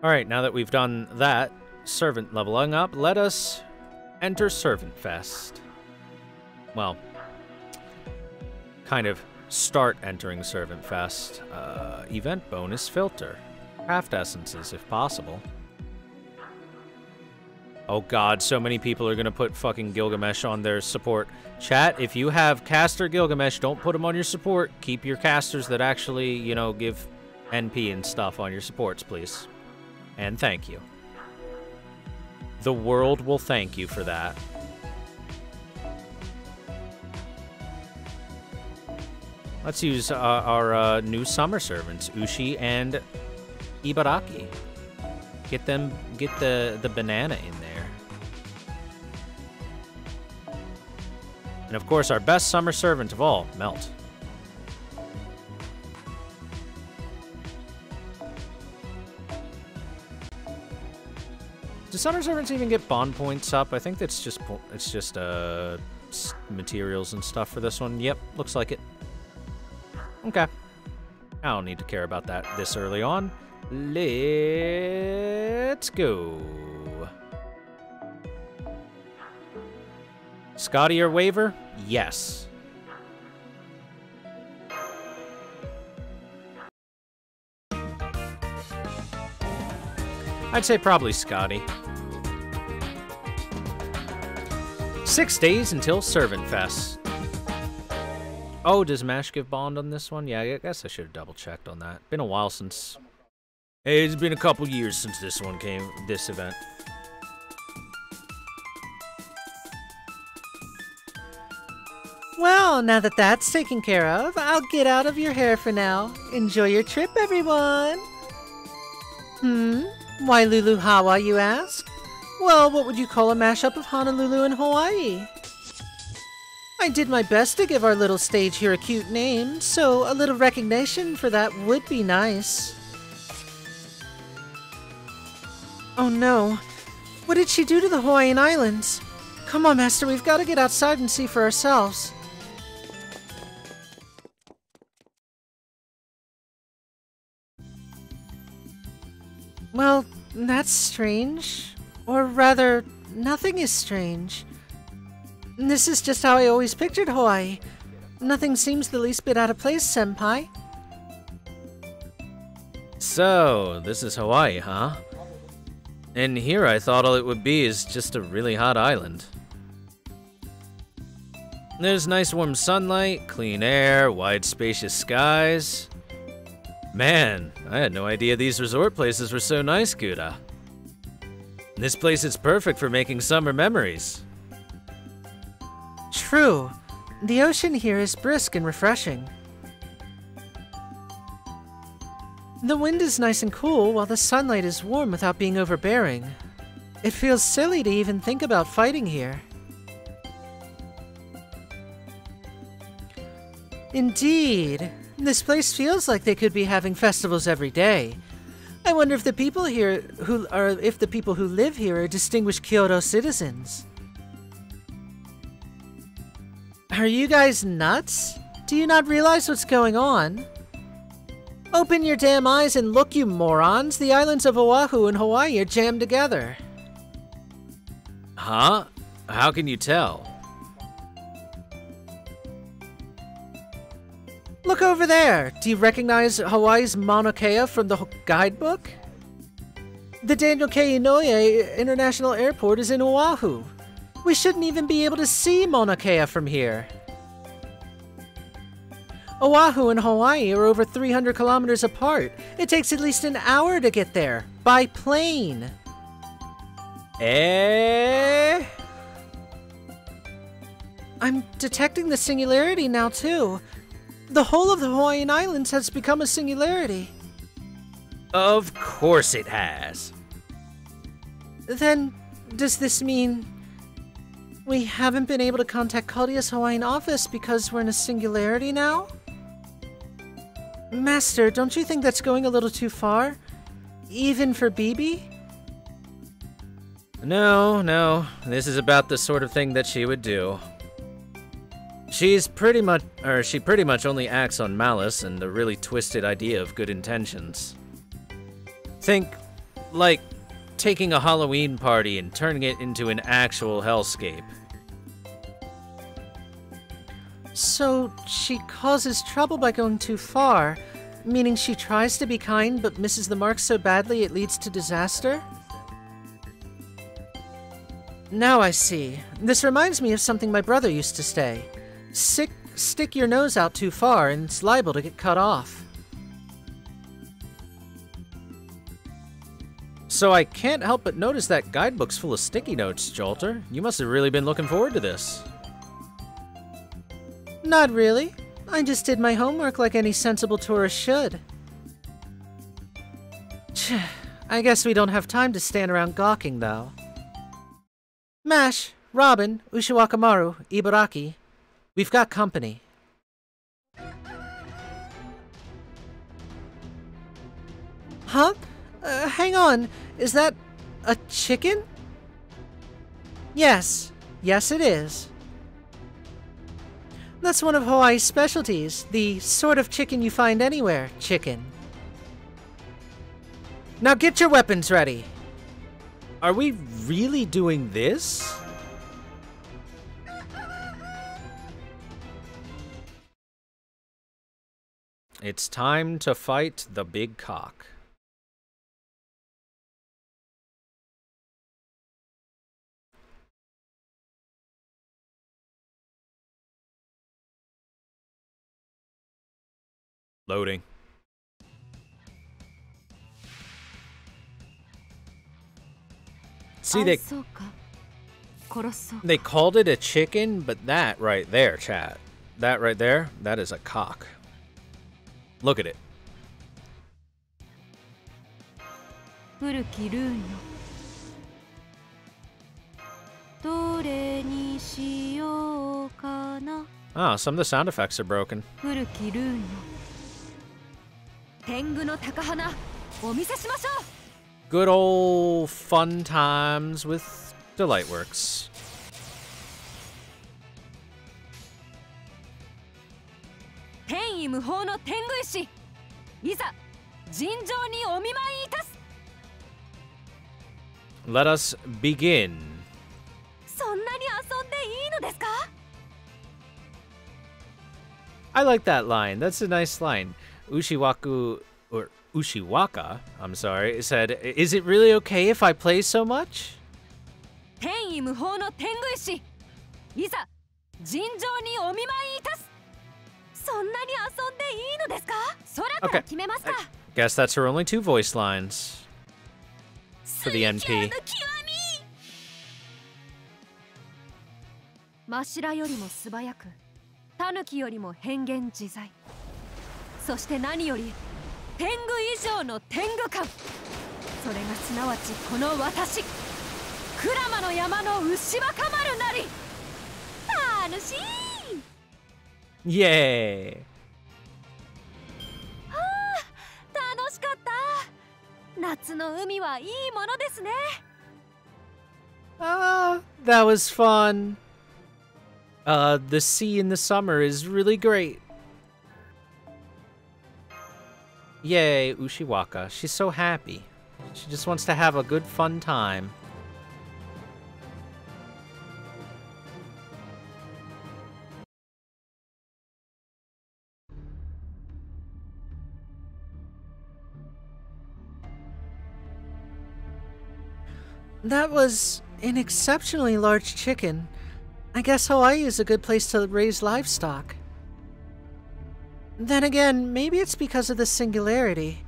Alright, now that we've done that, servant leveling up, let us enter Servant Fest. Well, kind of start entering Servant Fest. Event bonus filter. Craft essences, if possible. Oh god, so many people are gonna put fucking Gilgamesh on their support. Chat, if you have caster Gilgamesh, don't put them on your support. Keep your casters that actually, you know, give NP and stuff on your supports, please. And thank you. The world will thank you for that. Let's use our new summer servants, Ushi and Ibaraki. Get the banana in there. And of course, our best summer servant of all, Melt. Do summer servants even get bond points up? I think that's just materials and stuff for this one. Yep, looks like it. Okay. I don't need to care about that this early on. Let's go. Scotty or waiver? Yes. I'd say probably Scotty. 6 days until Servant Fest. Oh, does Mash give bond on this one? Yeah, I guess I should have double-checked on that. Been a while since... Hey, it's been a couple years since this one came, this event. Well, now that that's taken care of, I'll get out of your hair for now. Enjoy your trip, everyone! Why Lulu Hawa, you ask? Well, what would you call a mashup of Honolulu and Hawaii? I did my best to give our little stage here a cute name, so a little recognition for that would be nice. Oh no. What did she do to the Hawaiian Islands? Come on, Master, we've got to get outside and see for ourselves. Well, that's strange. Or rather, nothing is strange. This is just how I always pictured Hawaii. Nothing seems the least bit out of place, Senpai. So, this is Hawaii, huh? And here I thought all it would be is just a really hot island. There's nice warm sunlight, clean air, wide spacious skies. Man, I had no idea these resort places were so nice, Kuda. This place is perfect for making summer memories. True. The ocean here is brisk and refreshing. The wind is nice and cool, while the sunlight is warm without being overbearing. It feels silly to even think about fighting here. Indeed. This place feels like they could be having festivals every day. I wonder if the people who live here are distinguished Kyoto citizens. Are you guys nuts? Do you not realize what's going on? Open your damn eyes and look, you morons! The islands of Oahu and Hawaii are jammed together. Huh? How can you tell? Look over there! Do you recognize Hawaii's Mauna Kea from the guidebook? The Daniel K. Inouye International Airport is in Oahu. We shouldn't even be able to see Mauna Kea from here. Oahu and Hawaii are over 300 kilometers apart. It takes at least an hour to get there, by plane. I'm detecting the singularity now, too. The whole of the Hawaiian Islands has become a singularity. Of course it has. Then, does this mean we haven't been able to contact Claudia's Hawaiian office because we're in a singularity now? Master, don't you think that's going a little too far? Even for BB? No. This is about the sort of thing that she would do. She pretty much only acts on malice and the really twisted idea of good intentions. Think Like, taking a Halloween party and turning it into an actual hellscape. So, she causes trouble by going too far, meaning she tries to be kind but misses the mark so badly it leads to disaster? Now I see. This reminds me of something my brother used to say. Stick your nose out too far and it's liable to get cut off. So I can't help but notice that guidebook's full of sticky notes, Jolter. You must have really been looking forward to this. Not really. I just did my homework like any sensible tourist should. I guess we don't have time to stand around gawking, though. Mash, Robin, Ushiwakamaru, Ibaraki. We've got company. Huh? Hang on. Is that a chicken? Yes. Yes, it is. That's one of Hawaii's specialties. The sort of chicken you find anywhere chicken. Now get your weapons ready. Are we really doing this? It's time to fight the big cock. Loading. See, they called it a chicken, but that right there, chat. That right there, that is a cock. Look at it. Oh, some of the sound effects are broken. Good old fun times with Delightworks. Let us begin. I like that line. That's a nice line. Ushiwaka, I'm sorry, said, "Is it really okay if I play so much?" Okay. Guess that's her only 2 voice lines for the NP. マシラよりも素早く、タヌキよりも変幻自在。そして何より天狗以上の天狗感。それがすなわちこの私、鞍馬の山の牛若丸なり。楽しい。イエーイ。はあ、楽しかった。夏の海はいいものですね。Ah, that was fun. The sea in the summer is really great. Yay, Ushiwaka. She's so happy. She just wants to have a good fun time. That was an exceptionally large chicken. I guess Hawaii is a good place to raise livestock. Then again, maybe it's because of the singularity.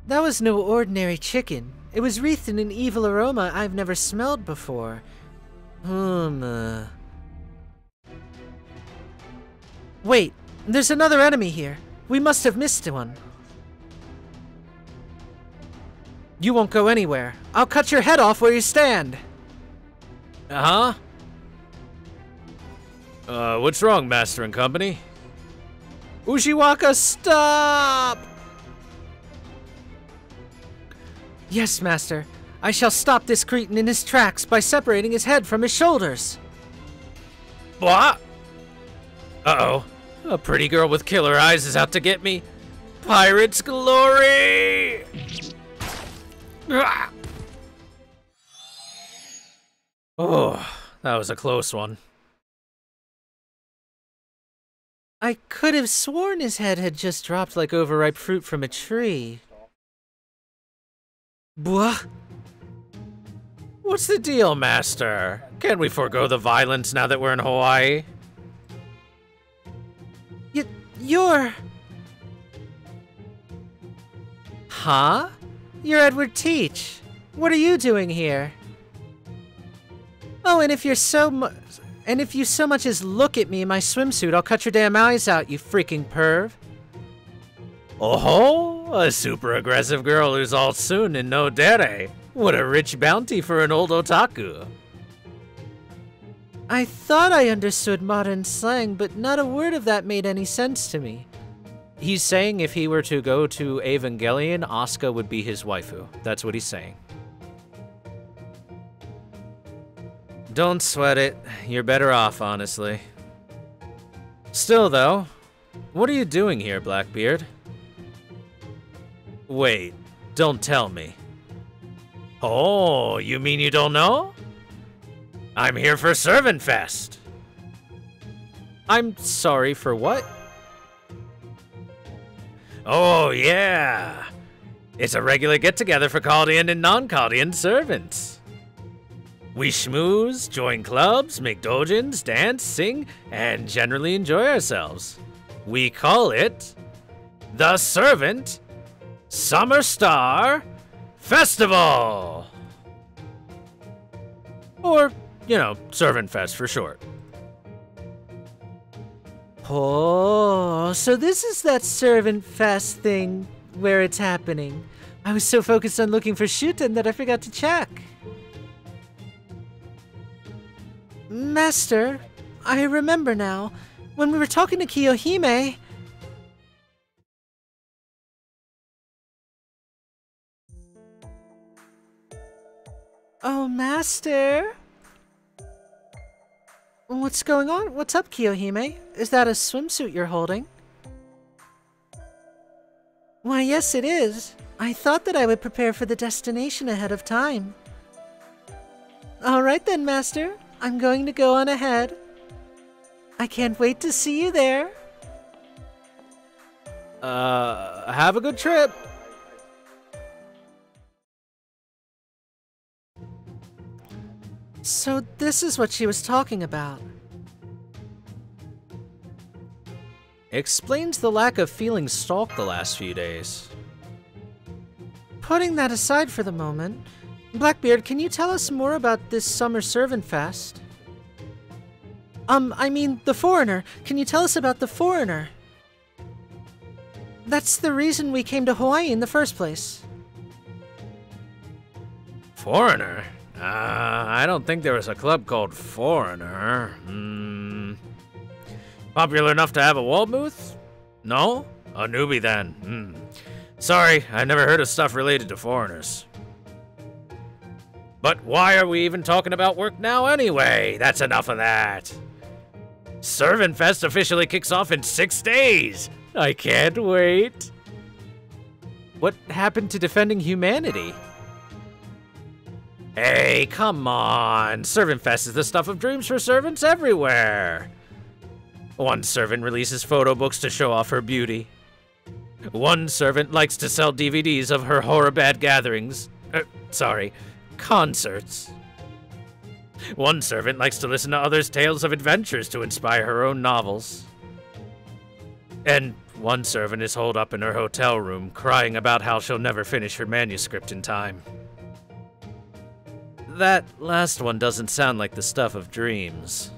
That was no ordinary chicken. It was wreathed in an evil aroma I've never smelled before. Wait, there's another enemy here. We must have missed one. You won't go anywhere. I'll cut your head off where you stand. Uh-huh? What's wrong, Master and Company? Ushiwaka, stop! Yes, Master. I shall stop this cretin in his tracks by separating his head from his shoulders. What? Uh-oh. A pretty girl with killer eyes is out to get me. Pirates glory! Oh, that was a close one. I could have sworn his head had just dropped like overripe fruit from a tree. Bwah! What's the deal, Master? Can't we forego the violence now that we're in Hawaii? You're... Huh? You're Edward Teach. What are you doing here? Oh, and if you so much as look at me in my swimsuit, I'll cut your damn eyes out, you freaking perv. Oh, a super aggressive girl who's all soon and no dere. What a rich bounty for an old otaku. I thought I understood modern slang, but not a word of that made any sense to me. He's saying if he were to go to Evangelion, Asuka would be his waifu. That's what he's saying. Don't sweat it. You're better off, honestly. Still, though, what are you doing here, Blackbeard? Wait, don't tell me. Oh, you mean you don't know? I'm here for Servant Fest. I'm sorry, for what? Oh, yeah. It's a regular get-together for Chaldean and non-Chaldean servants. We schmooze, join clubs, make dojins, dance, sing, and generally enjoy ourselves. We call it the Servant Summer Star Festival! Or, you know, Servant Fest for short. Oh, so this is that Servant Fest thing where it's happening. I was so focused on looking for Shuten that I forgot to check. Master, I remember now. When we were talking to Kiyohime... Oh, Master? What's going on? What's up, Kiyohime? Is that a swimsuit you're holding? Why, yes, it is. I thought that I would prepare for the destination ahead of time. All right then, Master. I'm going to go on ahead. I can't wait to see you there. Have a good trip. So this is what she was talking about. Explains the lack of feeling stalked the last few days. Putting that aside for the moment, Blackbeard, can you tell us more about this Summer Servant Fest? I mean, the Foreigner. Can you tell us about the Foreigner? That's the reason we came to Hawaii in the first place. Foreigner? I don't think there was a club called Foreigner. Popular enough to have a wall booth? No? A newbie then. Sorry, I never heard of stuff related to foreigners. But why are we even talking about work now anyway? That's enough of that. Servant Fest officially kicks off in 6 days. I can't wait. What happened to defending humanity? Hey, come on. Servant Fest is the stuff of dreams for servants everywhere. One servant releases photo books to show off her beauty. One servant likes to sell DVDs of her horror-bad gatherings. Concerts. One servant likes to listen to others' tales of adventures to inspire her own novels. And one servant is holed up in her hotel room, crying about how she'll never finish her manuscript in time. That last one doesn't sound like the stuff of dreams.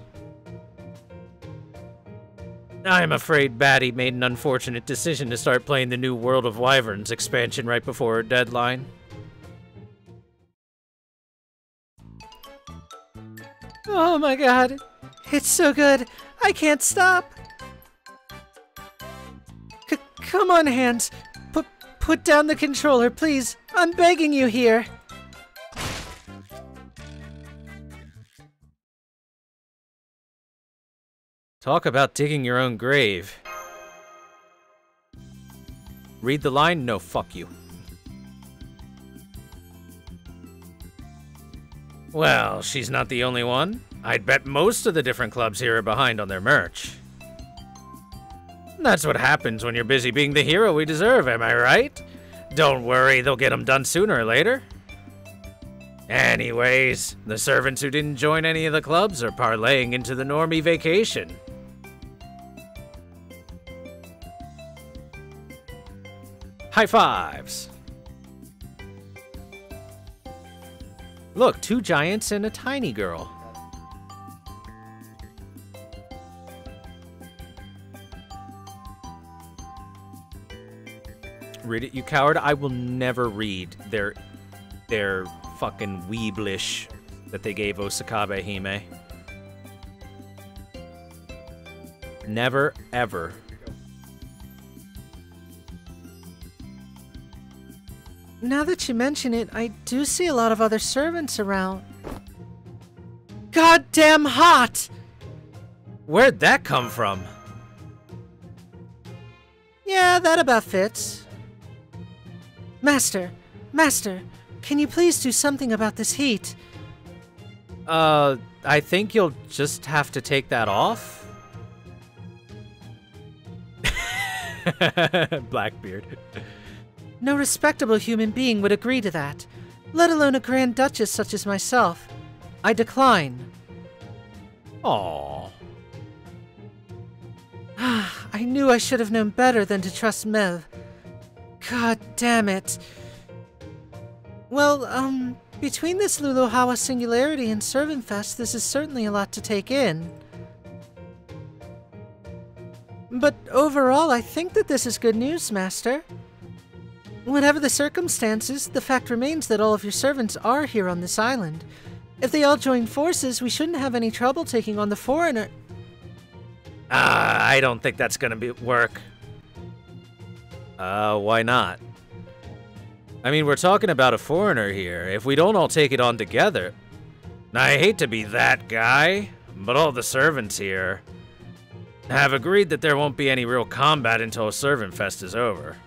I'm afraid Batty made an unfortunate decision to start playing the new World of Wyverns expansion right before her deadline. Oh my god, it's so good. I can't stop. Come on, Hands. Put down the controller, please. I'm begging you here. Talk about digging your own grave. Read the line? No, fuck you. Well, she's not the only one. I'd bet most of the different clubs here are behind on their merch. That's what happens when you're busy being the hero we deserve, am I right? Don't worry, they'll get them done sooner or later. Anyways, the servants who didn't join any of the clubs are parlaying into the normie vacation. High fives! Look, 2 giants and a tiny girl. Read it, you coward. I will never read their fucking weeblish that they gave Osakabe Hime. Never, ever. Now that you mention it, I do see a lot of other servants around. Goddamn hot! Where'd that come from? Yeah, that about fits. Master, can you please do something about this heat? I think you'll just have to take that off. Blackbeard. No respectable human being would agree to that, let alone a Grand Duchess such as myself. I decline. Aww. I knew I should have known better than to trust Mev. God damn it. Well, between this Luluhawa Singularity and Servant Fest, this is certainly a lot to take in. But overall, I think that this is good news, Master. Whatever the circumstances, the fact remains that all of your servants are here on this island. If they all join forces, we shouldn't have any trouble taking on the foreigner. I don't think that's gonna work. Why not? I mean, we're talking about a foreigner here. If we don't all take it on together... I hate to be that guy, but all the servants here have agreed that there won't be any real combat until Servant Fest is over.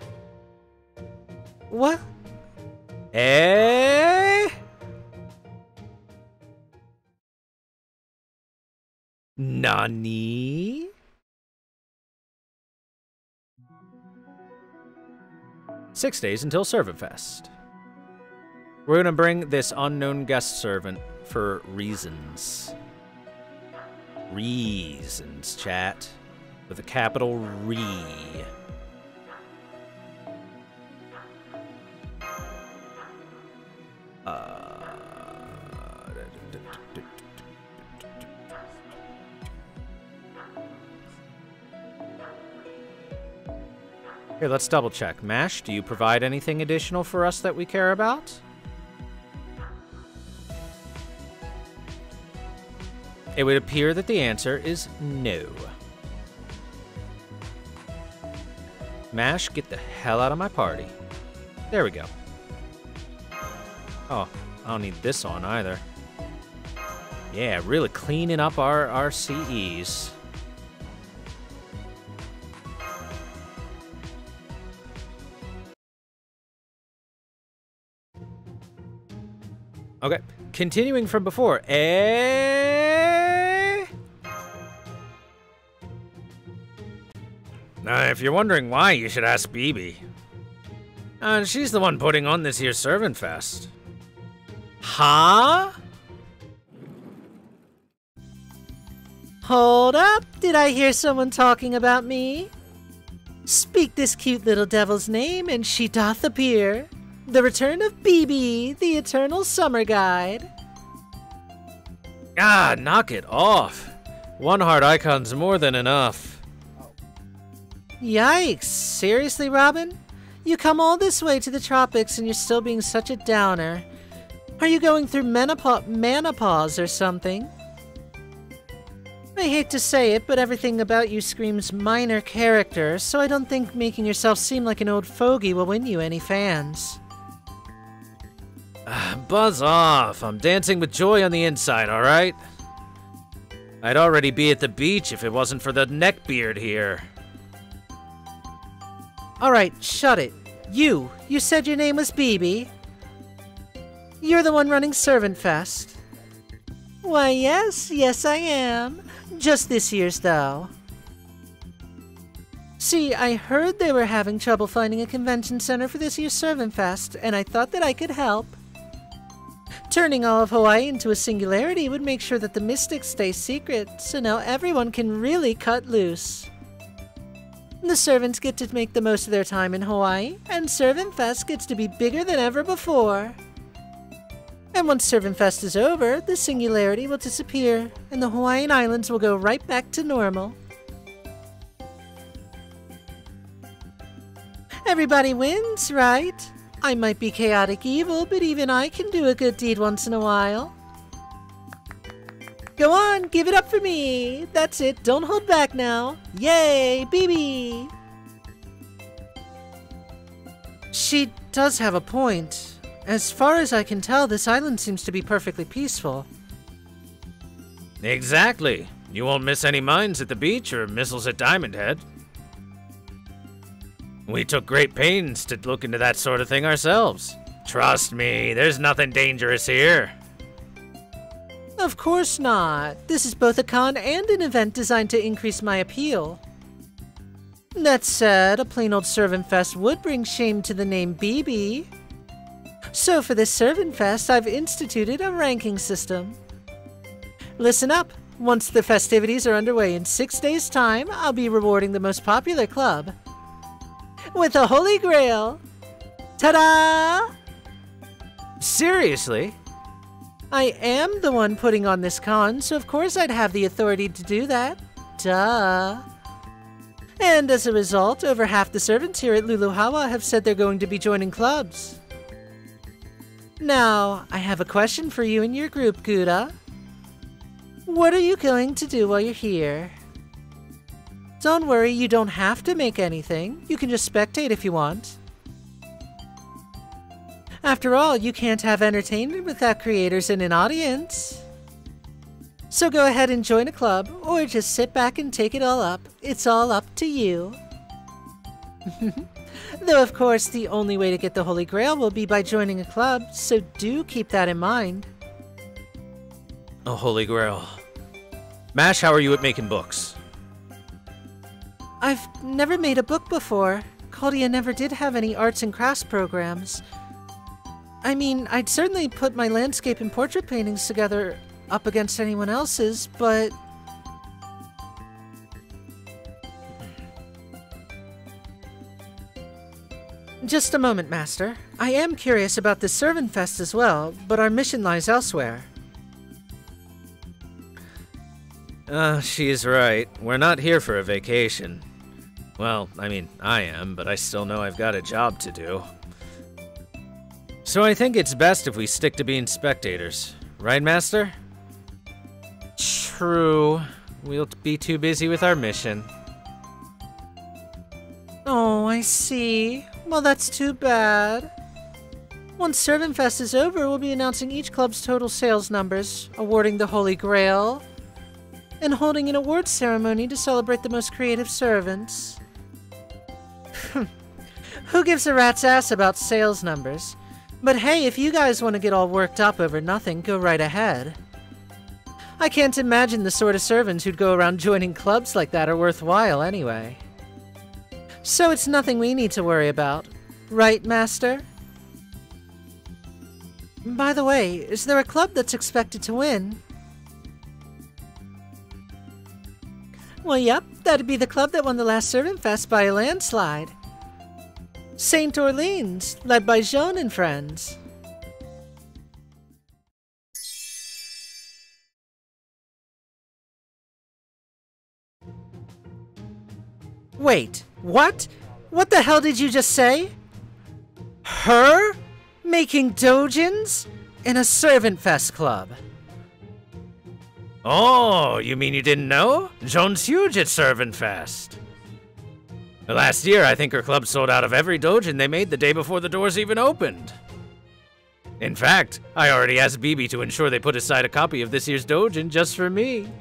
What? Eh? Nani? Six days until Servant Fest. We're gonna bring this unknown guest servant for reasons. Reasons, chat. With a capital RE. Here, let's double check. Mash, do you provide anything additional for us that we care about? It would appear that the answer is no. Mash, get the hell out of my party. There we go. Oh, I don't need this on either. Yeah, really cleaning up our CEs. Okay, continuing from before. If you're wondering why, you should ask Bibi. She's the one putting on this year's Servant Fest. Huh? Hold up! Did I hear someone talking about me? Speak this cute little devil's name, and she doth appear. The return of Bibi, the eternal summer guide. Ah, knock it off. One heart icon's more than enough. Yikes. Seriously, Robin? You come all this way to the tropics and you're still being such a downer. Are you going through menopause or something? I hate to say it, but everything about you screams minor character, so I don't think making yourself seem like an old fogey will win you any fans. Buzz off. I'm dancing with joy on the inside, alright? I'd already be at the beach if it wasn't for the neckbeard here. Alright, shut it. You said your name was Bibi? You're the one running Servant Fest? Why, yes I am. Just this year's, though. See, I heard they were having trouble finding a convention center for this year's Servant Fest, and I thought that I could help. Turning all of Hawaii into a singularity would make sure that the mystics stay secret, so now everyone can really cut loose. The servants get to make the most of their time in Hawaii, and Servant Fest gets to be bigger than ever before. And once Servant Fest is over, the singularity will disappear, and the Hawaiian Islands will go right back to normal. Everybody wins, right? I might be chaotic evil, but even I can do a good deed once in a while. Go on, give it up for me. That's it, don't hold back now. Yay, BB! She does have a point. As far as I can tell, this island seems to be perfectly peaceful. Exactly. You won't miss any mines at the beach or missiles at Diamond Head. We took great pains to look into that sort of thing ourselves. Trust me, there's nothing dangerous here. Of course not. This is both a con and an event designed to increase my appeal. That said, a plain old Servant Fest would bring shame to the name BB. So for this Servant Fest, I've instituted a ranking system. Listen up. Once the festivities are underway in 6 days' time, I'll be rewarding the most popular club with a Holy Grail. Ta-da! Seriously? I am the one putting on this con, so of course I'd have the authority to do that. Duh. And as a result, over half the servants here at Luluhawa have said they're going to be joining clubs. Now, I have a question for you and your group, Gouda. What are you going to do while you're here? Don't worry, you don't have to make anything. You can just spectate if you want. After all, you can't have entertainment without creators and an audience. So go ahead and join a club, or just sit back and take it all up. It's all up to you. Though, of course, the only way to get the Holy Grail will be by joining a club, so do keep that in mind. A Holy Grail. Mash, how are you at making books? I've never made a book before. Caldia never did have any arts and crafts programs. I mean, I'd certainly put my landscape and portrait paintings together up against anyone else's, but... Just a moment, Master. I am curious about the Servant Fest as well, but our mission lies elsewhere. She's right. We're not here for a vacation. Well, I mean, I am, but I still know I've got a job to do. So I think it's best if we stick to being spectators. Right, Master? True. We'll be too busy with our mission. Oh, I see. Well, that's too bad. Once Servant Fest is over, we'll be announcing each club's total sales numbers, awarding the Holy Grail, and holding an awards ceremony to celebrate the most creative servants. Who gives a rat's ass about sales numbers? But hey, if you guys want to get all worked up over nothing, go right ahead. I can't imagine the sort of servants who'd go around joining clubs like that are worthwhile anyway. So it's nothing we need to worry about. Right, Master? By the way, is there a club that's expected to win? Well, yep, that'd be the club that won the last Servant Fest by a landslide. St. Orleans, led by Jean and friends. Wait, what? What the hell did you just say? Her? Making dojins? In a Servant Fest club. Oh, you mean you didn't know? Joan's huge at Servant Fest. Last year, I think her club sold out of every dojin they made the day before the doors even opened. In fact, I already asked BB to ensure they put aside a copy of this year's dojin just for me.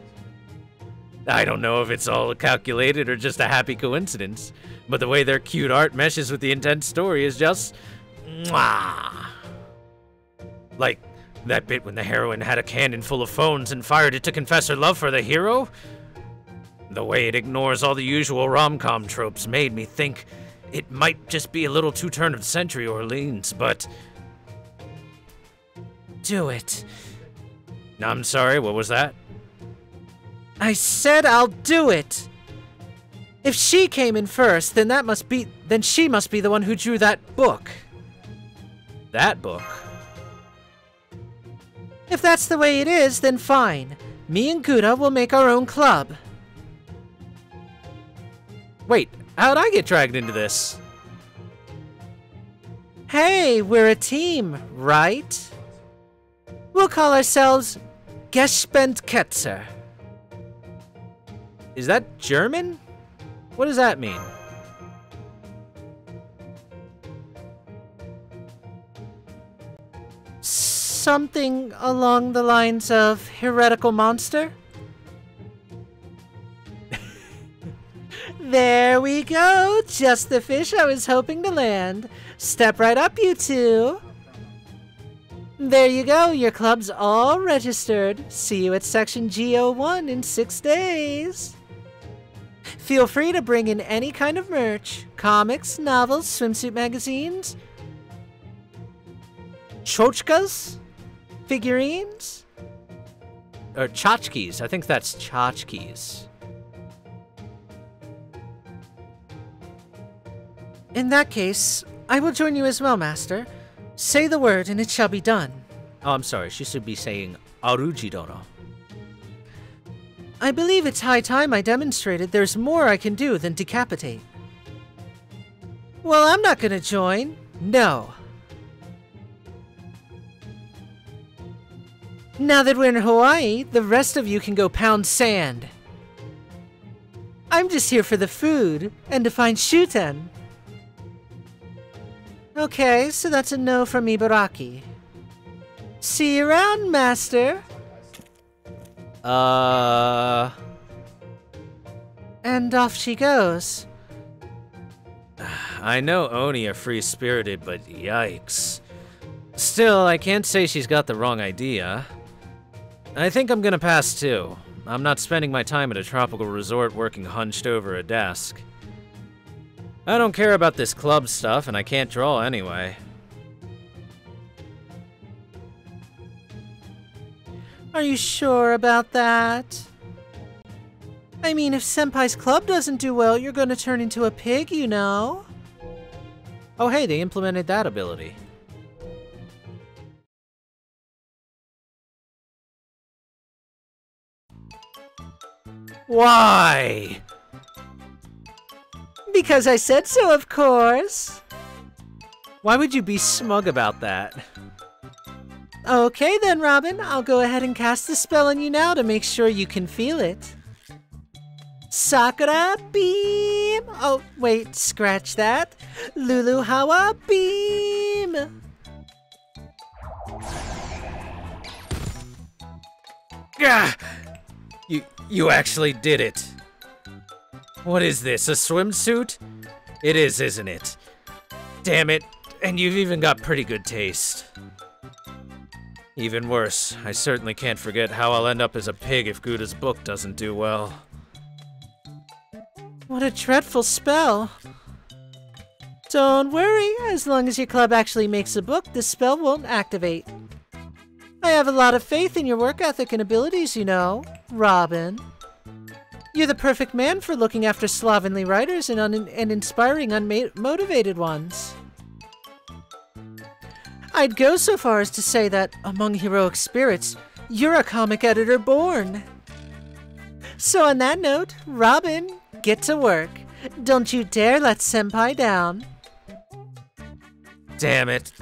I don't know if it's all calculated or just a happy coincidence, but the way their cute art meshes with the intense story is just... mwah. Like, That bit when the heroine had a cannon full of phones and fired it to confess her love for the hero? The way it ignores all the usual rom-com tropes made me think it might just be a little too turn-of-the-century Orleans, but... Do it. I'm sorry, what was that? I said I'll do it! If she came in first, then she must be the one who drew that book. That book? If that's the way it is, then fine. Me and Gouda will make our own club. Wait, how'd I get dragged into this? Hey, we're a team, right? We'll call ourselves Gespentketzer. Is that German? What does that mean? Something along the lines of heretical monster? There we go! Just the fish I was hoping to land. Step right up, you two. There you go, your club's all registered. See you at Section GO1 in 6 days. Feel free to bring in any kind of merch. Comics, novels, swimsuit magazines, tchotchkes, figurines. Or tchotchkes, I think that's tchotchkes. In that case, I will join you as well, Master. Say the word and it shall be done. Oh, I'm sorry, she should be saying Aruji-dono. I believe it's high time I demonstrated there's more I can do than decapitate. Well, I'm not gonna join. No. Now that we're in Hawaii, the rest of you can go pound sand. I'm just here for the food and to find Shuten. Okay, so that's a no from Ibaraki. See you around, Master. And off she goes. I know Oni are free-spirited, but yikes. Still, I can't say she's got the wrong idea. I think I'm gonna pass too. I'm not spending my time at a tropical resort working hunched over a desk. I don't care about this club stuff, and I can't draw anyway. Are you sure about that? I mean, if Senpai's club doesn't do well, you're gonna turn into a pig, you know? Oh hey, they implemented that ability. Why? Because I said so, of course. Why would you be smug about that? Okay then, Robin. I'll go ahead and cast the spell on you now to make sure you can feel it. Sakura Beam! Oh, wait, scratch that. Lulu Hawa Beam! Gah! You actually did it. What is this, a swimsuit? It is, isn't it? Damn it, and you've even got pretty good taste. Even worse, I certainly can't forget how I'll end up as a pig if Gouda's book doesn't do well. What a dreadful spell. Don't worry, as long as your club actually makes a book, the spell won't activate. I have a lot of faith in your work ethic and abilities, you know, Robin. You're the perfect man for looking after slovenly writers and inspiring unmotivated ones. I'd go so far as to say that, among heroic spirits, you're a comic editor born. So on that note, Robin, get to work. Don't you dare let Senpai down. Damn it.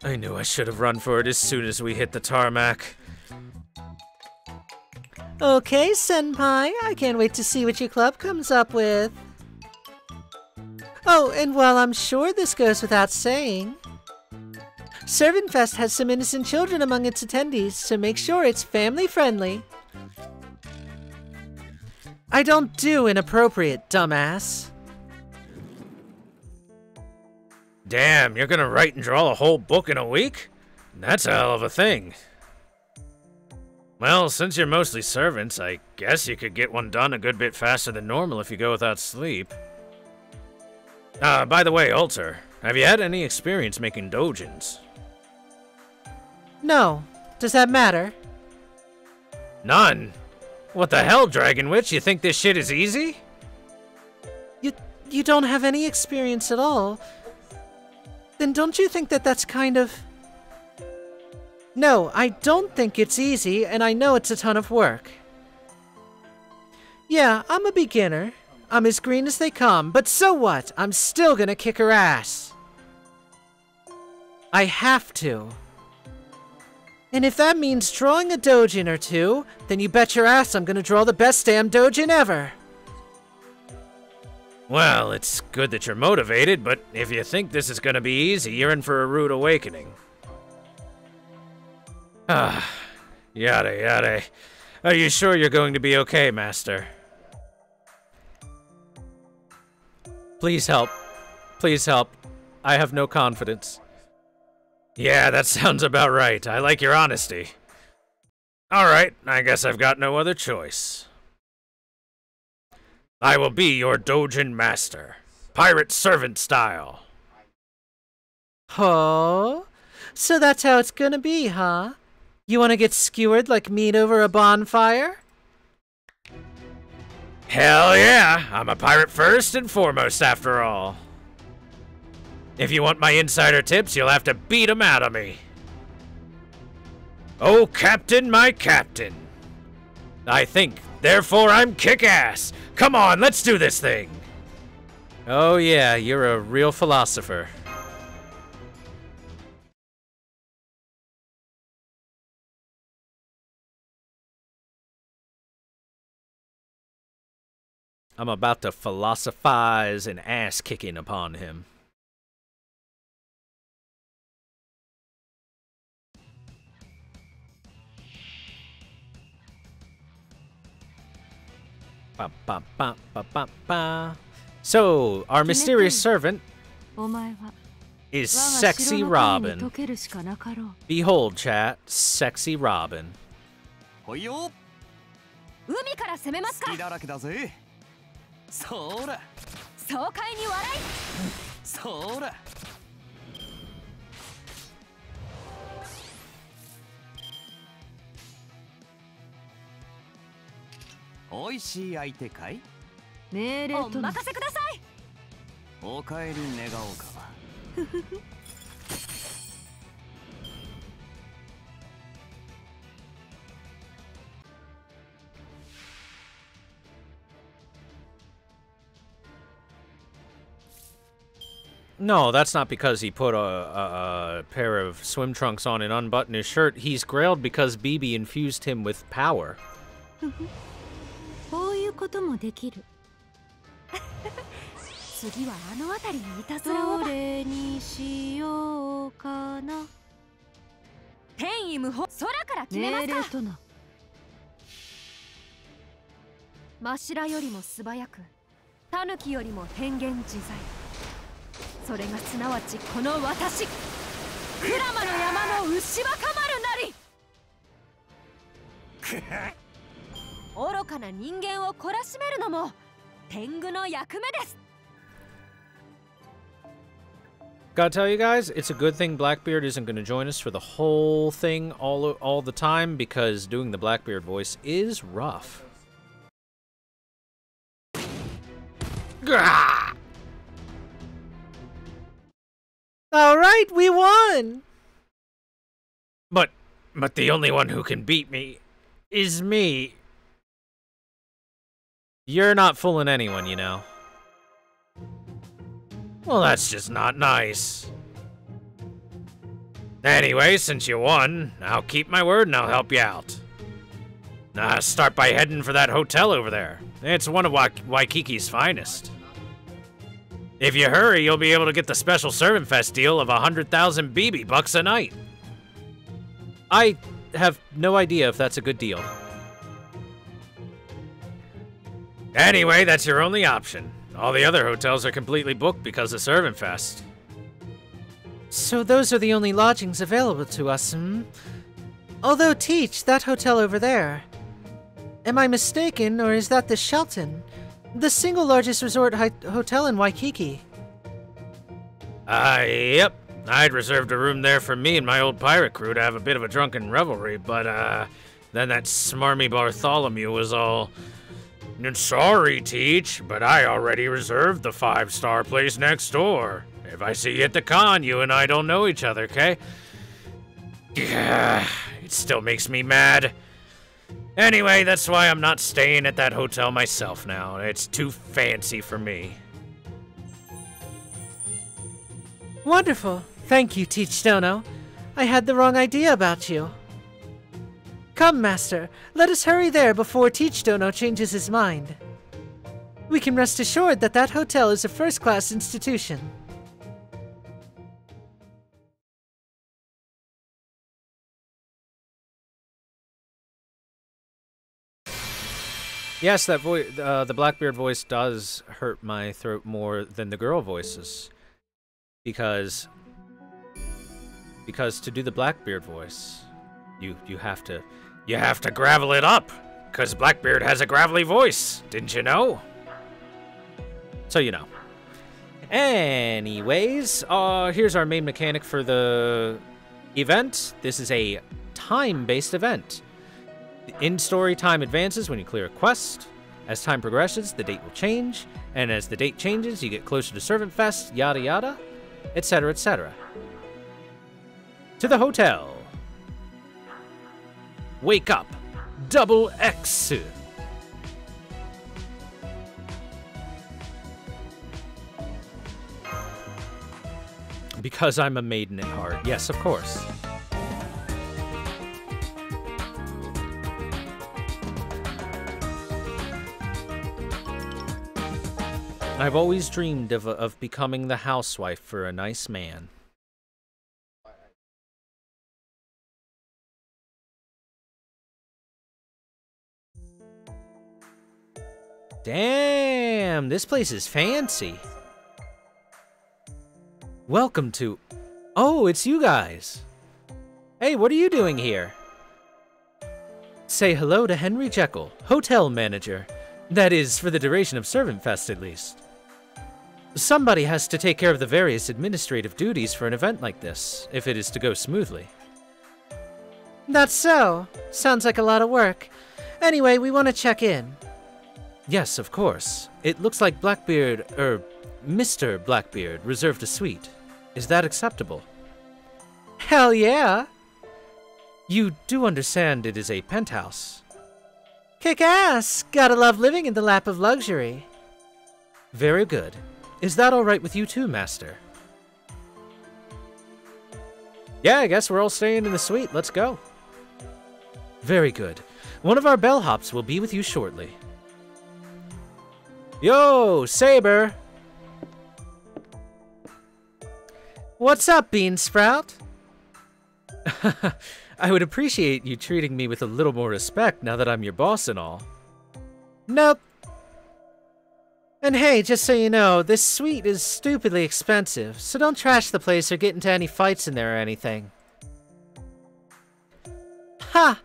I knew I should have run for it as soon as we hit the tarmac. Okay, Senpai, I can't wait to see what your club comes up with. Oh, and while I'm sure this goes without saying, Servant Fest has some innocent children among its attendees, so make sure it's family-friendly. I don't do inappropriate, dumbass. Damn, you're gonna write and draw a whole book in a week? That's a hell of a thing. Well, since you're mostly servants, I guess you could get one done a good bit faster than normal if you go without sleep. By the way, Alter, have you had any experience making dojins? No. Does that matter? None? What the hell, Dragon Witch? You think this shit is easy? You don't have any experience at all. Then don't you think that that's kind of... No, I don't think it's easy, and I know it's a ton of work. Yeah, I'm a beginner. I'm as green as they come, but so what? I'm still gonna kick her ass. I have to. And if that means drawing a dojin or two, then you bet your ass I'm gonna draw the best damn dojin ever. Well, it's good that you're motivated, but if you think this is gonna be easy, you're in for a rude awakening. Yada yada. Are you sure you're going to be okay, Master? Please help. Please help. I have no confidence. Yeah, that sounds about right. I like your honesty. Alright, I guess I've got no other choice. I will be your Dojin Master. Pirate servant style. Oh? So that's how it's gonna be, huh? You wanna get skewered like meat over a bonfire? Hell yeah! I'm a pirate first and foremost, after all. If you want my insider tips, you'll have to beat 'em out of me. Oh, Captain, my Captain. I think, therefore I'm kick-ass. Come on, let's do this thing. Oh yeah, you're a real philosopher. I'm about to philosophize and ass-kicking upon him. Ba, ba, ba, ba, ba, ba. So, our mysterious servant is Sexy Robin. Behold, chat, Sexy Robin. 海から攻めますか。好きだらけだぜ。そうだ。爽快に笑い。そうだ。おいしい相手かい？命令とお任せください。おかえり願おうかは。No, that's not because he put a pair of swim trunks on and unbuttoned his shirt. He's grailed because BB infused him with power. こういうこともできる。次はあの辺りにいたずらを。どれにしようかな。天意無法。空から決めますか。真白よりも素早く、狸よりも変幻自在。それがすなわちこの私、鞍馬の山の牛若丸なり。愚かな人間を懲らしめるのも天狗の役目です。Gotta tell you guys, it's a good thing Blackbeard isn't going to join us for the whole thing all the time, because doing the Blackbeard voice is rough. Gah! All right, we won. But the only one who can beat me is me. You're not fooling anyone, you know. Well, that's just not nice. Anyway, since you won, I'll keep my word and I'll help you out. Start by heading for that hotel over there. It's one of Waikiki's finest. If you hurry, you'll be able to get the special Servant Fest deal of 100,000 BB bucks a night. I have no idea if that's a good deal. Anyway, that's your only option. All the other hotels are completely booked because of Servant Fest. So those are the only lodgings available to us, hmm? Although, Teach, that hotel over there. Am I mistaken, or is that the Shelton? The single largest resort hotel in Waikiki. Yep. I'd reserved a room there for me and my old pirate crew to have a bit of a drunken revelry, but, then that smarmy Bartholomew was all... Sorry, Teach, but I already reserved the 5-star place next door. If I see you at the con, you and I don't know each other, okay? It still makes me mad. Anyway, that's why I'm not staying at that hotel myself now. It's too fancy for me. Wonderful. Thank you, Teach Dono. I had the wrong idea about you. Come, Master. Let us hurry there before Teach Dono changes his mind. We can rest assured that that hotel is a first-class institution. Yes, that voice, the Blackbeard voice does hurt my throat more than the girl voices. Because to do the Blackbeard voice, you have to gravel it up, cause Blackbeard has a gravelly voice. Didn't you know? So you know. Anyways, here's our main mechanic for the event. This is a time-based event. The in-story time advances when you clear a quest. As time progresses, the date will change, and as the date changes, you get closer to Servant Fes, yada yada, etc., etc. To the hotel. Wake up, Double X. Because I'm a maiden at heart. Yes, of course. I've always dreamed of becoming the housewife for a nice man. Damn, this place is fancy. Welcome to... Oh, it's you guys. Hey, what are you doing here? Say hello to Henry Jekyll, hotel manager. That is, for the duration of Servant Fest, at least. Somebody has to take care of the various administrative duties for an event like this, if it is to go smoothly. That's so. Sounds like a lot of work. Anyway, we want to check in. Yes, of course. It looks like Mr. Blackbeard reserved a suite. Is that acceptable? Hell yeah! You do understand it is a penthouse. Kick ass! Gotta love living in the lap of luxury. Very good. Is that all right with you too, Master? Yeah, I guess we're all staying in the suite. Let's go. Very good. One of our bellhops will be with you shortly. Yo, Saber! What's up, Beansprout? I would appreciate you treating me with a little more respect now that I'm your boss and all. Nope. And hey, just so you know, this suite is stupidly expensive, so don't trash the place or get into any fights in there or anything. Ha!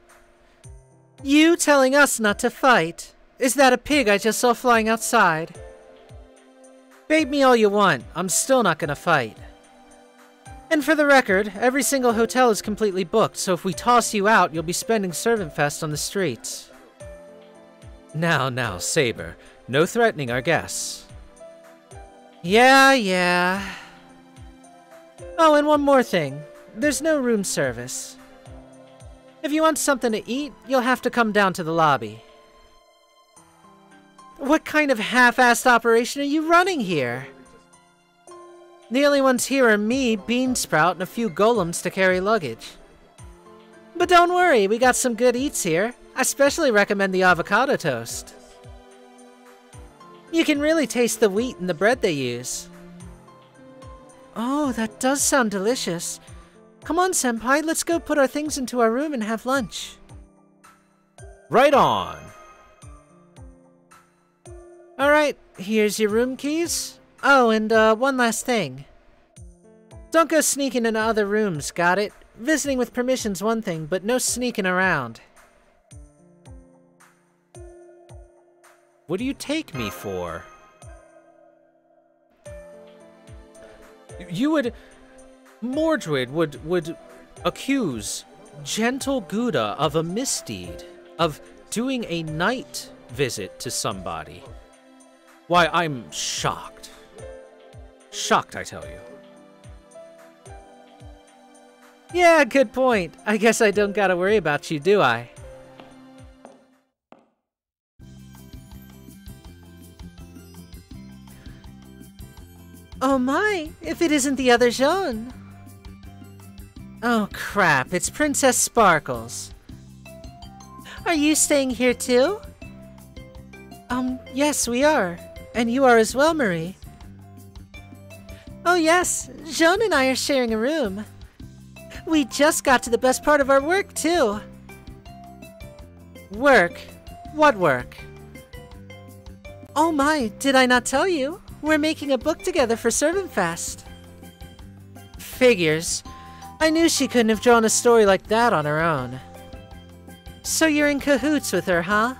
You telling us not to fight? Is that a pig I just saw flying outside? Bait me all you want, I'm still not gonna fight. And for the record, every single hotel is completely booked, so if we toss you out, you'll be spending Servant Fest on the streets. Now, Saber. No threatening our guests. Yeah. Oh, and one more thing. There's no room service. If you want something to eat, you'll have to come down to the lobby. What kind of half-assed operation are you running here? The only ones here are me, Beansprout, and a few golems to carry luggage. But don't worry, we got some good eats here. I especially recommend the avocado toast. You can really taste the wheat in the bread they use. Oh, that does sound delicious. Come on, Senpai, let's go put our things into our room and have lunch. Right on. Alright, here's your room keys. Oh, and one last thing. Don't go sneaking into other rooms, got it? visiting with permission's one thing, but no sneaking around. What do you take me for? You would... Mordred would accuse gentle Gouda of a misdeed, of doing a night visit to somebody. Why, I'm shocked. Shocked, I tell you. Yeah, good point. I guess I don't gotta worry about you, do I? Oh my, if it isn't the other Jean. Oh crap, it's Princess Sparkles. Are you staying here too? Yes, we are. And you are as well, Marie. Oh yes, Jean and I are sharing a room. We just got to the best part of our work, too. Work? What work? Oh my, did I not tell you? We're making a book together for Servant Fest. Figures. I knew she couldn't have drawn a story like that on her own. So you're in cahoots with her, huh?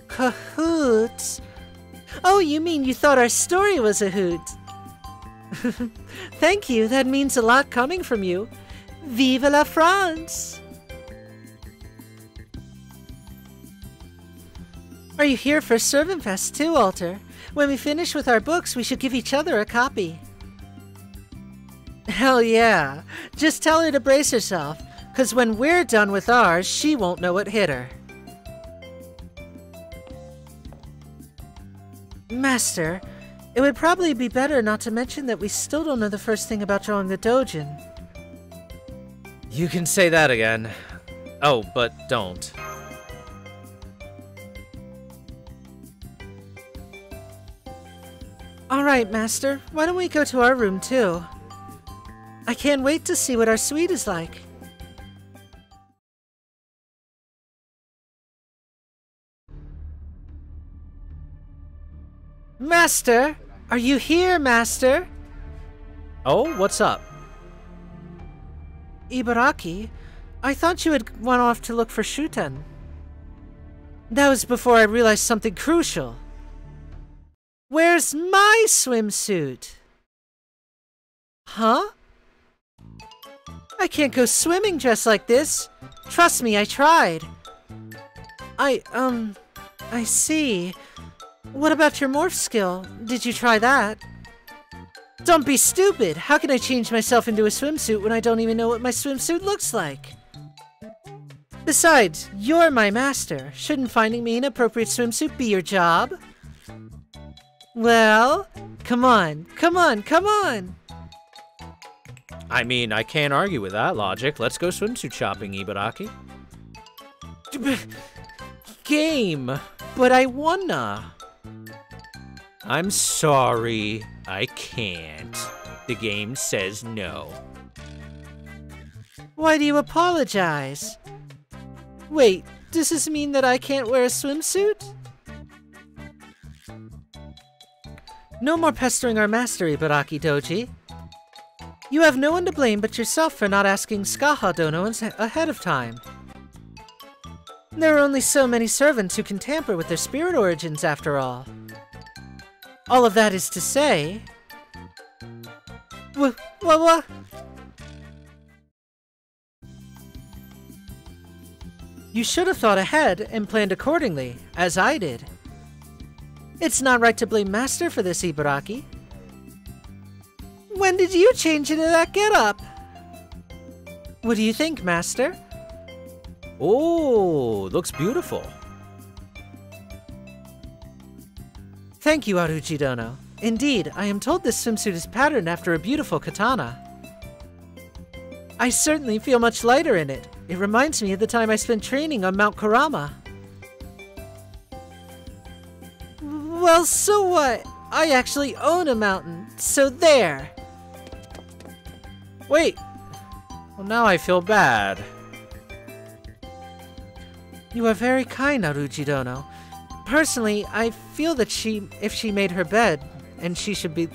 Cahoots? Oh, you mean you thought our story was a hoot? Thank you, that means a lot coming from you. Vive la France! Are you here for Servant Fest too, Alter? When we finish with our books, we should give each other a copy. Hell yeah! Just tell her to brace herself, 'cause when we're done with ours, she won't know what hit her. Master, it would probably be better not to mention that we still don't know the first thing about drawing the Dojin. You can say that again. Oh, but don't. Alright, Master, why don't we go to our room too? I can't wait to see what our suite is like. Master! Are you here, Master? Oh, what's up? Ibaraki, I thought you had gone off to look for Shuten. That was before I realized something crucial. Where's my swimsuit? Huh? I can't go swimming dressed like this. Trust me, I tried. I see. What about your morph skill? Did you try that? Don't be stupid! How can I change myself into a swimsuit when I don't even know what my swimsuit looks like? Besides, you're my master. Shouldn't finding me an appropriate swimsuit be your job? Well, come on, come on, come on! I mean, I can't argue with that logic. Let's go swimsuit shopping, Ibaraki. Game! But I wanna! I'm sorry, I can't. The game says no. Why do you apologize? Wait, does this mean that I can't wear a swimsuit? No more pestering our master, Ibaraki Doji. You have no one to blame but yourself for not asking Skaha Dono ahead of time. There are only so many servants who can tamper with their spirit origins, after all. All of that is to say... What? You should have thought ahead and planned accordingly, as I did. It's not right to blame Master for this, Ibaraki. When did you change into that getup? What do you think, Master? Oh, looks beautiful. Thank you, Aruji Dono. Indeed, I am told this swimsuit is patterned after a beautiful katana. I certainly feel much lighter in it. It reminds me of the time I spent training on Mount Kurama. Well, so what? I actually own a mountain, so there! Wait! Well, now I feel bad. You are very kind, Aruji Dono. Personally, I feel that if she made her bed, then she should be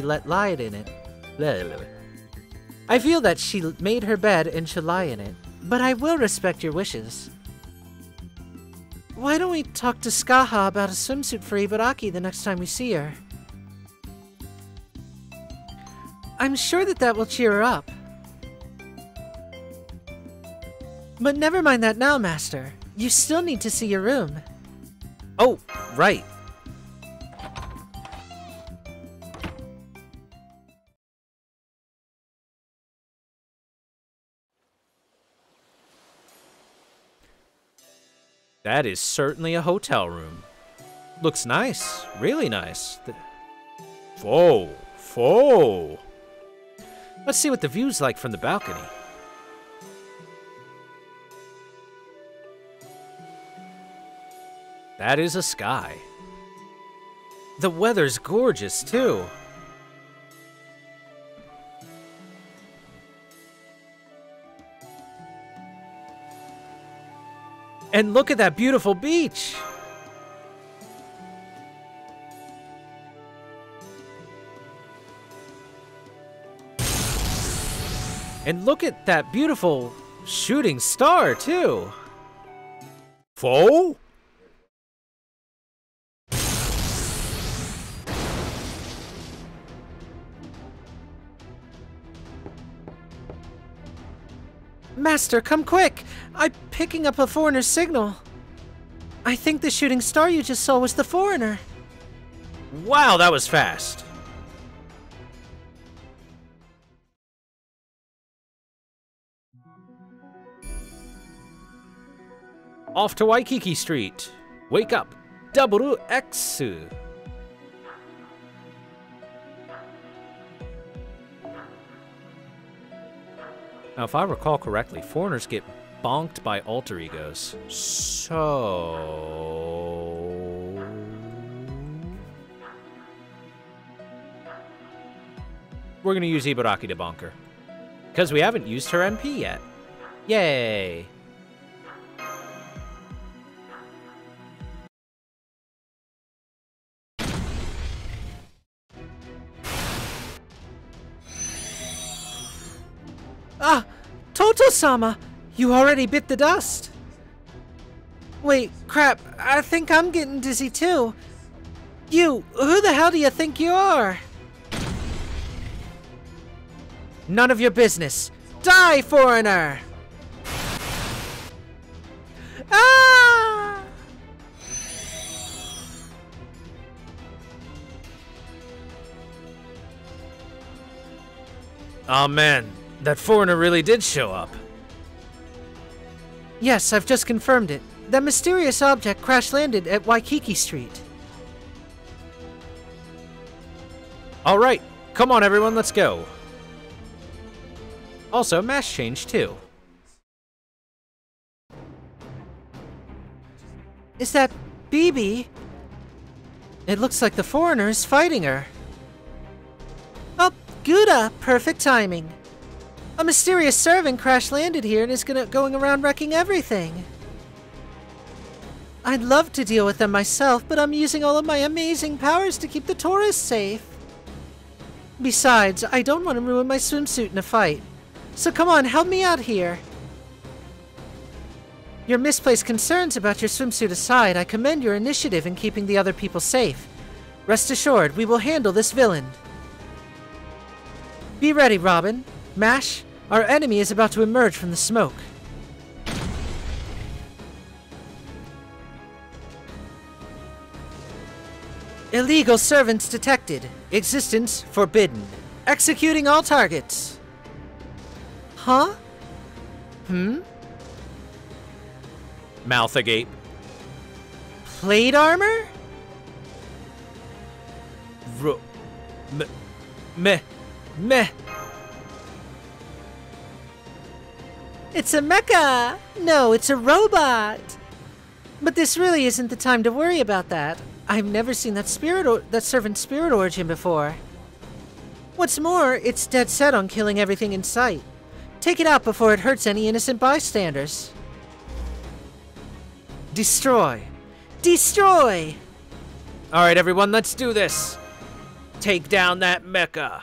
let lie in it. I feel that she made her bed and should lie in it, but I will respect your wishes. Why don't we talk to Skaha about a swimsuit for Ibaraki the next time we see her? I'm sure that will cheer her up. But never mind that now, Master. You still need to see your room. Oh, right. That is certainly a hotel room. Looks nice. Really nice. Whoa. Whoa. Let's see what the view's like from the balcony. That is a sky. The weather's gorgeous, too. And look at that beautiful beach! And look at that beautiful shooting star, too! Whoa! Master, come quick! I'm picking up a foreigner's signal. I think the shooting star you just saw was the foreigner. Wow, that was fast. Off to Waikiki Street. Wake up, X. Now, if I recall correctly, foreigners get bonked by alter egos. So... we're gonna use Ibaraki to bonk her. Because we haven't used her MP yet. Yay! Ah! Toto-sama! You already bit the dust! Wait, crap, I think I'm getting dizzy too. You, who the hell do you think you are? None of your business. Die, foreigner! Ah! Oh man, that foreigner really did show up. Yes, I've just confirmed it. That mysterious object crash-landed at Waikiki Street. Alright, come on everyone, let's go. Also, mask change too. Is that Bibi? It looks like the foreigner is fighting her. Oh, Gouda! Perfect timing. A mysterious servant crash-landed here and is going around wrecking everything. I'd love to deal with them myself, but I'm using all of my amazing powers to keep the tourists safe. Besides, I don't want to ruin my swimsuit in a fight. So come on, help me out here. Your misplaced concerns about your swimsuit aside, I commend your initiative in keeping the other people safe. Rest assured, we will handle this villain. Be ready, Robin. Mash, our enemy is about to emerge from the smoke. Illegal servants detected. Existence forbidden. Executing all targets. Huh? Mouth agape. Plate armor? Meh. It's a mecha! No, it's a robot! But this really isn't the time to worry about that. I've never seen that servant spirit origin before. What's more, it's dead set on killing everything in sight. Take it out before it hurts any innocent bystanders. Destroy. Destroy! Alright everyone, let's do this. Take down that mecha.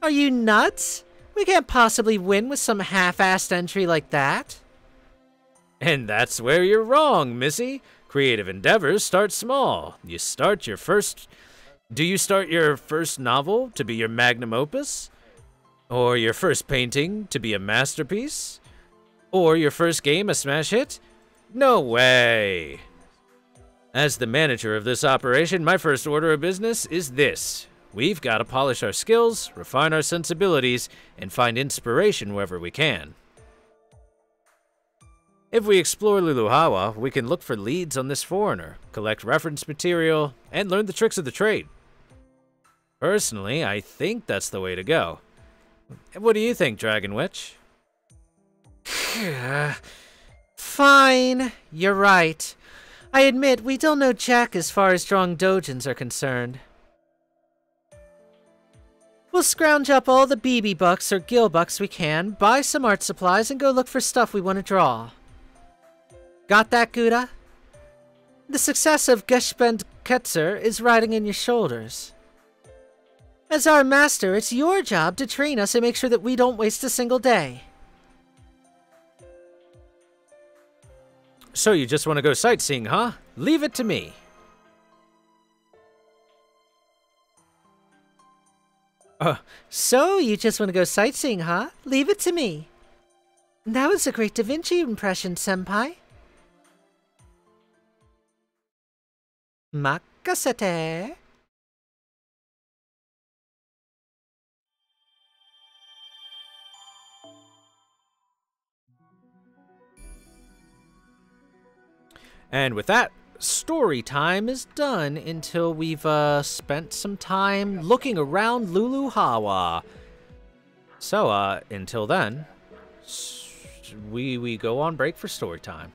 Are you nuts? We can't possibly win with some half-assed entry like that. And that's where you're wrong, Missy. Creative endeavors start small. Do you start your first novel to be your magnum opus? Or your first painting to be a masterpiece? Or your first game a smash hit? No way! As the manager of this operation, my first order of business is this. We've got to polish our skills, refine our sensibilities, and find inspiration wherever we can. If we explore Luluhawa, we can look for leads on this foreigner, collect reference material, and learn the tricks of the trade. Personally, I think that's the way to go. What do you think, Dragon Witch? Fine, you're right. I admit, we don't know jack as far as drawing doujins are concerned. We'll scrounge up all the BB bucks or Gil bucks we can, buy some art supplies, and go look for stuff we want to draw. Got that, Gouda? The success of Geshbend Ketzer is riding in your shoulders. As our master, it's your job to train us and make sure that we don't waste a single day. So you just want to go sightseeing, huh? Leave it to me. So you just want to go sightseeing, huh? Leave it to me. That was a great Da Vinci impression, Senpai. Makasete. And with that, story time is done until we've spent some time looking around Luluhawa. So, until then, we go on break for story time.